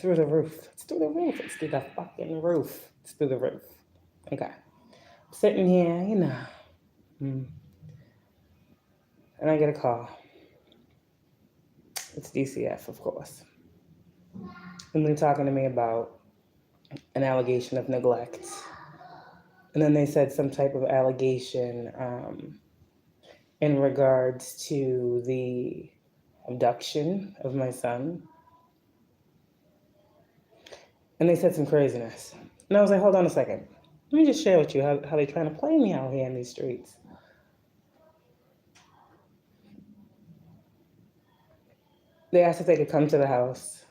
through the roof. It's through the roof. It's through the fucking roof. It's through the roof. Okay. Sitting here, and I get a call. It's DCF, of course. And they're talking to me about an allegation of neglect. And then they said some type of allegation in regards to the abduction of my son. And they said some craziness. And I was like, hold on a second. Let me just share with you how they're trying to play me out here in these streets. They asked if they could come to the house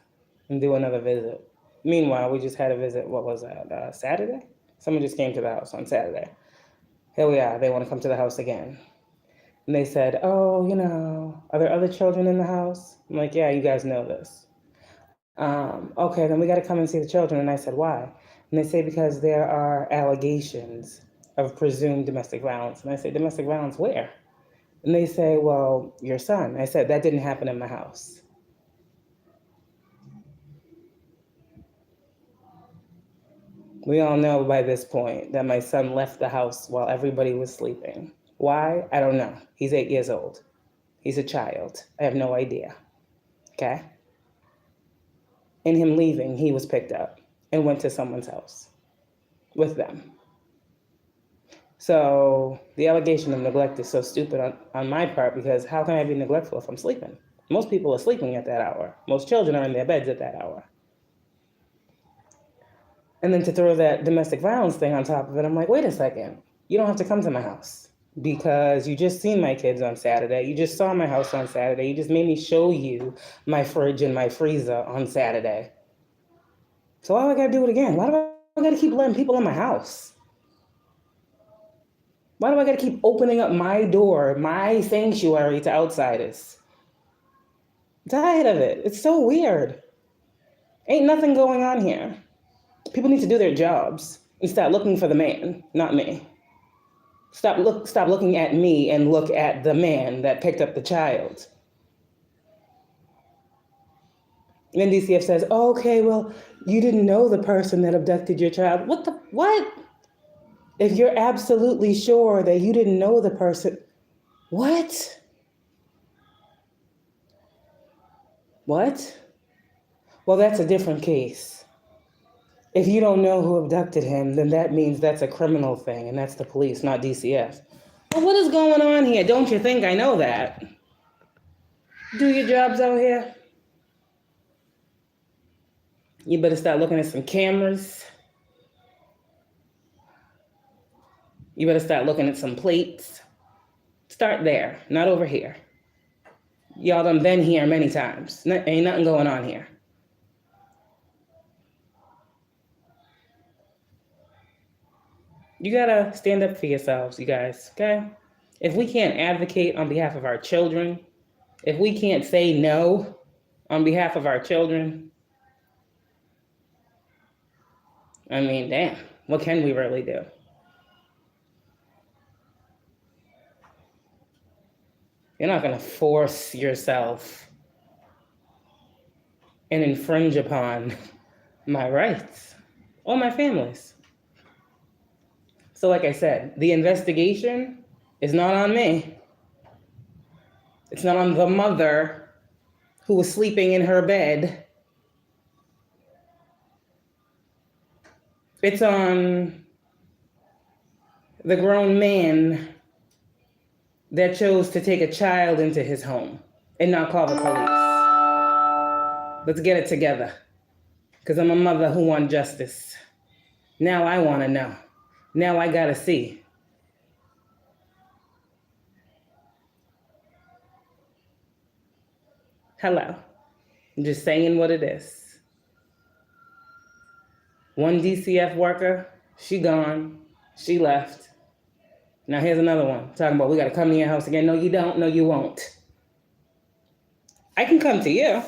and do another visit. Meanwhile, we just had a visit, what was that, Saturday? Someone just came to the house on Saturday. Here we are, they want to come to the house again. And they said, oh, are there other children in the house? I'm like, yeah, you guys know this. Okay, then we got to come and see the children. And I said, why? And they say, because there are allegations of presumed domestic violence. And I say, domestic violence where? And they say, well, your son. I said, that didn't happen in my house. We all know by this point that my son left the house while everybody was sleeping. Why? I don't know. He's 8 years old. He's a child. I have no idea. Okay? In him leaving, he was picked up and went to someone's house with them. So the allegation of neglect is so stupid on my part, because how can I be neglectful if I'm sleeping? Most people are sleeping at that hour. Most children are in their beds at that hour. And then to throw that domestic violence thing on top of it, I'm like, wait a second. You don't have to come to my house because you just seen my kids on Saturday. You just saw my house on Saturday. You just made me show you my fridge and my freezer on Saturday. So why do I gotta do it again? Why do I gotta keep letting people in my house? Why do I gotta keep opening up my door, my sanctuary to outsiders? I'm tired of it. It's so weird. Ain't nothing going on here. People need to do their jobs and start looking for the man, not me. Stop looking at me and look at the man that picked up the child. And then DCF says, oh, okay, well, you didn't know the person that abducted your child. What? If you're absolutely sure that you didn't know the person, what? What? Well, that's a different case. If you don't know who abducted him, then that means that's a criminal thing, and that's the police, not DCF. Well, what is going on here? Don't you think I know that? Do your jobs out here. You better start looking at some cameras. You better start looking at some plates. Start there, not over here. Y'all done been here many times. Ain't nothing going on here. You gotta stand up for yourselves, you guys, okay? If we can't advocate on behalf of our children, if we can't say no on behalf of our children, I mean, damn, what can we really do? You're not gonna force yourself and infringe upon my rights or my family's. So like I said, the investigation is not on me. It's not on the mother who was sleeping in her bed. It's on the grown man that chose to take a child into his home and not call the police. Let's get it together, because I'm a mother who wants justice. Now I want to know. Now I gotta see. Hello. I'm just saying what it is. One DCF worker, she gone. She left. Now here's another one talking about we gotta come to your house again. No, you don't. No, you won't. I can come to you.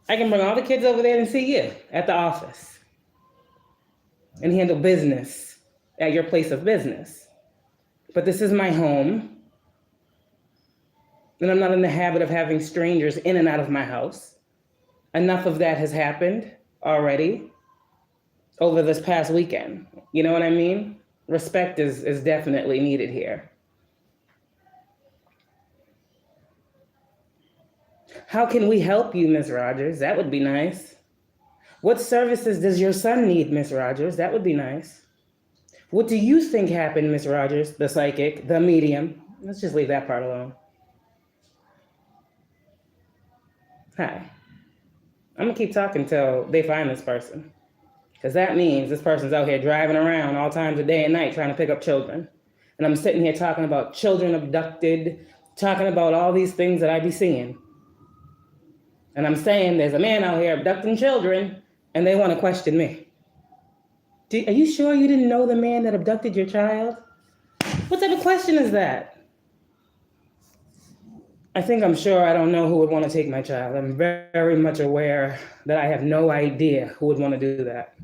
I can bring all the kids over there and see you at the office and handle business at your place of business. But this is my home, and I'm not in the habit of having strangers in and out of my house. enough of that has happened already over this past weekend. You know what I mean? Respect is definitely needed here. How can we help you, Miss Rogers? That would be nice. What services does your son need, Miss Rogers? That would be nice. What do you think happened, Miss Rogers, the psychic, the medium? Let's just leave that part alone. Hi. I'm gonna keep talking till they find this person. Because that means this person's out here driving around all times of day and night trying to pick up children. And I'm sitting here talking about children abducted, talking about all these things that I be seeing. And I'm saying there's a man out here abducting children and they want to question me. Are you sure you didn't know the man that abducted your child? What type of question is that? I'm sure I don't know who would want to take my child. I'm very, very much aware that I have no idea who would want to do that.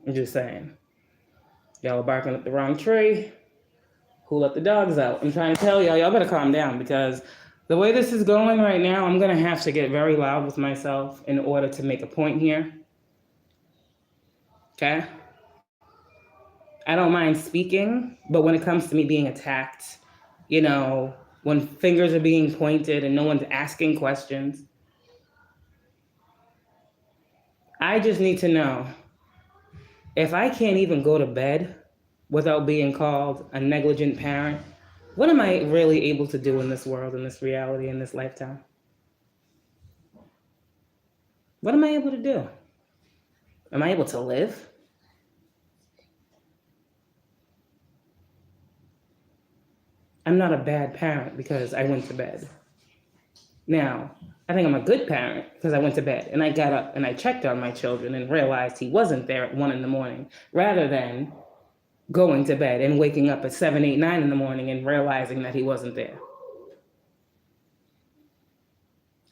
I'm just saying. Y'all are barking up the wrong tree. Who let the dogs out? I'm trying to tell y'all better calm down, because the way this is going right now, I'm going to have to get very loud with myself in order to make a point here. Okay? I don't mind speaking, but when it comes to me being attacked, you know, when fingers are being pointed and no one's asking questions, I just need to know, if I can't even go to bed without being called a negligent parent, what am I really able to do in this world, in this reality, in this lifetime? What am I able to do? Am I able to live? I'm not a bad parent because I went to bed. Now, I think I'm a good parent because I went to bed and I got up and I checked on my children and realized he wasn't there at 1 a.m, rather than going to bed and waking up at 7, 8, 9 a.m. and realizing that he wasn't there.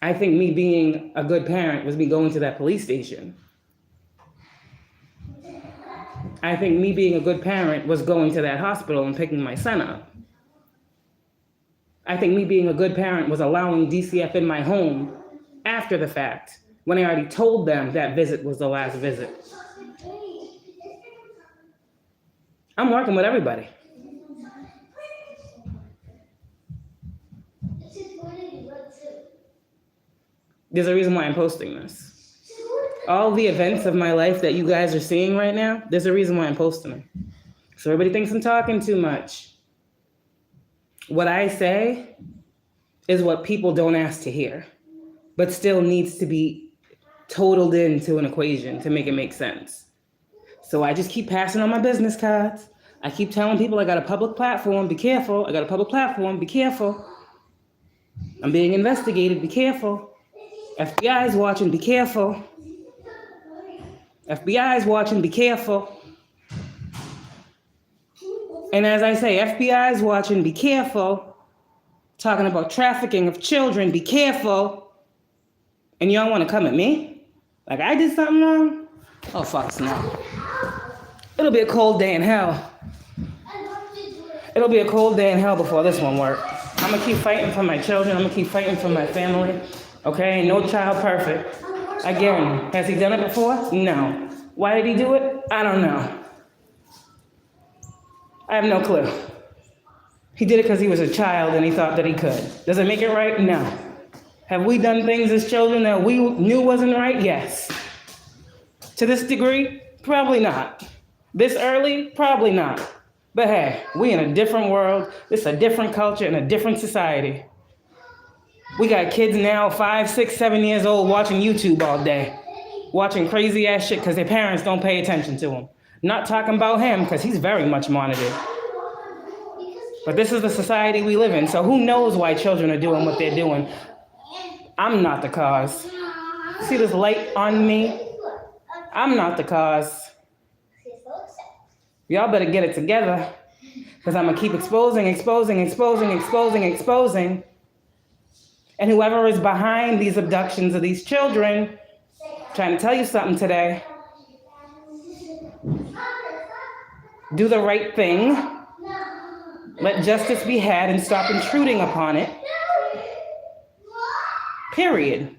I think me being a good parent was me going to that police station. I think me being a good parent was going to that hospital and picking my son up. I think me being a good parent was allowing DCF in my home after the fact, when I already told them that visit was the last visit. I'm working with everybody. There's a reason why I'm posting this. All the events of my life that you guys are seeing right now, there's a reason why I'm posting them. So everybody thinks I'm talking too much. What I say is what people don't ask to hear, but still needs to be totaled into an equation to make it make sense. So I just keep passing on my business cards. I keep telling people I got a public platform, be careful. I got a public platform, be careful. I'm being investigated, be careful. FBI is watching, be careful. FBI is watching, be careful. And as I say, FBI is watching, be careful. Talking about trafficking of children, be careful. And y'all want to come at me? Like I did something wrong? Oh, fuck no. It'll be a cold day in hell. It'll be a cold day in hell before this one works. I'm going to keep fighting for my children. I'm going to keep fighting for my family. Okay? No child perfect. Again, has he done it before? No. Why did he do it? I don't know. I have no clue. He did it because he was a child and he thought that he could. Does it make it right? No. Have we done things as children that we knew wasn't right? Yes. To this degree? Probably not. This early? Probably not. But hey, we in a different world. This is a different culture and a different society. We got kids now 5, 6, 7 years old watching YouTube all day. Watching crazy ass shit because their parents don't pay attention to them. Not talking about him because he's very much monitored. But this is the society we live in, so who knows why children are doing what they're doing. I'm not the cause. See this light on me? I'm not the cause. Y'all better get it together, because I'm going to keep exposing. And whoever is behind these abductions of these children, trying to tell you something today. Do the right thing. Let justice be had and stop intruding upon it. Period.